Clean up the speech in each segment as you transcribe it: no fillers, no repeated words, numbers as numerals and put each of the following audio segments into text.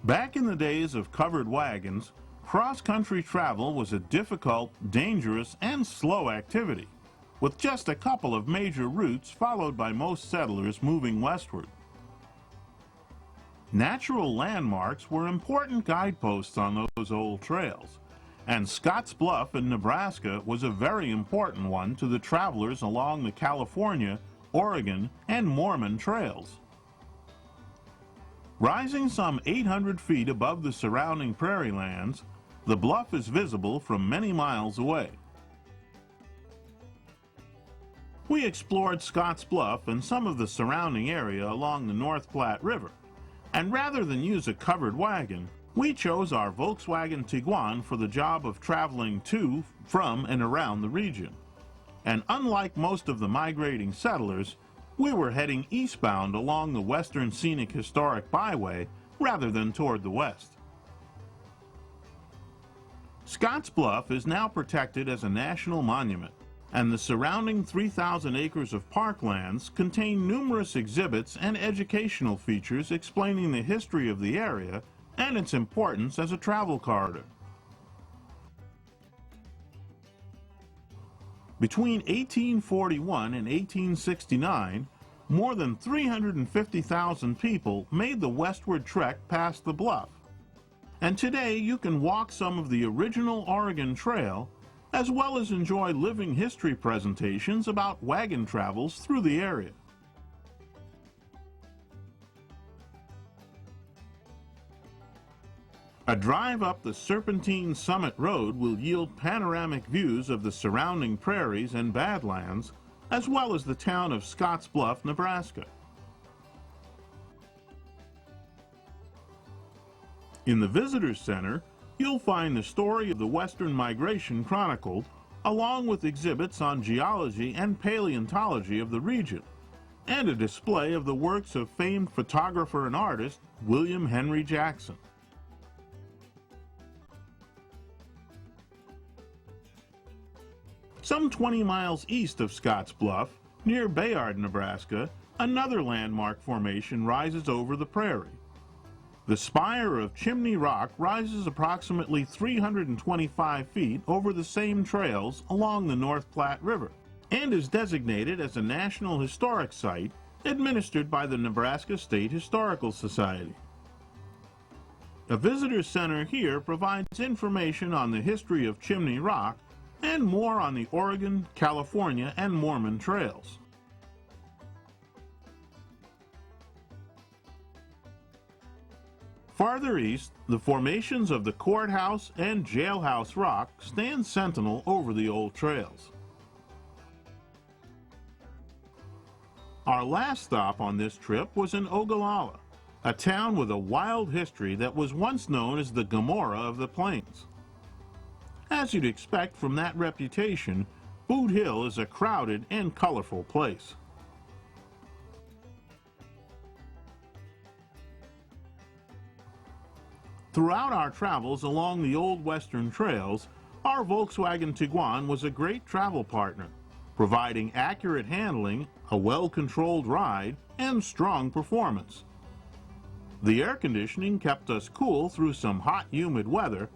Back in the days of covered wagons, cross-country travel was a difficult, dangerous, and slow activity, with just a couple of major routes followed by most settlers moving westward. Natural landmarks were important guideposts on those old trails, and Scotts Bluff in Nebraska was a very important one to the travelers along the California, Oregon, and Mormon trails. Rising some 800 feet above the surrounding prairie lands, the bluff is visible from many miles away. We explored Scotts Bluff and some of the surrounding area along the North Platte River, and rather than use a covered wagon, we chose our Volkswagen Tiguan for the job of traveling to, from, and around the region. And unlike most of the migrating settlers, we were heading eastbound along the Western Scenic Historic Byway rather than toward the west. Scotts Bluff is now protected as a national monument, and the surrounding 3,000 acres of parklands contain numerous exhibits and educational features explaining the history of the area and its importance as a travel corridor. Between 1841 and 1869, more than 350,000 people made the westward trek past the bluff. And today you can walk some of the original Oregon Trail, as well as enjoy living history presentations about wagon travels through the area. A drive up the Serpentine Summit Road will yield panoramic views of the surrounding prairies and badlands, as well as the town of Scotts Bluff, Nebraska. In the Visitor Center, you'll find the story of the Western Migration chronicled, along with exhibits on geology and paleontology of the region, and a display of the works of famed photographer and artist William Henry Jackson. Some 20 miles east of Scotts Bluff, near Bayard, Nebraska, another landmark formation rises over the prairie. The spire of Chimney Rock rises approximately 325 feet over the same trails along the North Platte River and is designated as a National Historic Site administered by the Nebraska State Historical Society. A visitor center here provides information on the history of Chimney Rock and more on the Oregon, California, and Mormon trails. Farther east, the formations of the Courthouse and Jailhouse Rock stand sentinel over the old trails. Our last stop on this trip was in Ogallala, a town with a wild history that was once known as the Gomorrah of the Plains. As you'd expect from that reputation, Boot Hill is a crowded and colorful place. Throughout our travels along the old western trails, our Volkswagen Tiguan was a great travel partner, providing accurate handling, a well-controlled ride, and strong performance. The air conditioning kept us cool through some hot, humid weather,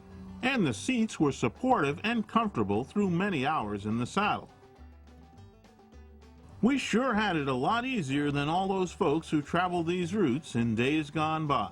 and the seats were supportive and comfortable through many hours in the saddle. We sure had it a lot easier than all those folks who traveled these routes in days gone by.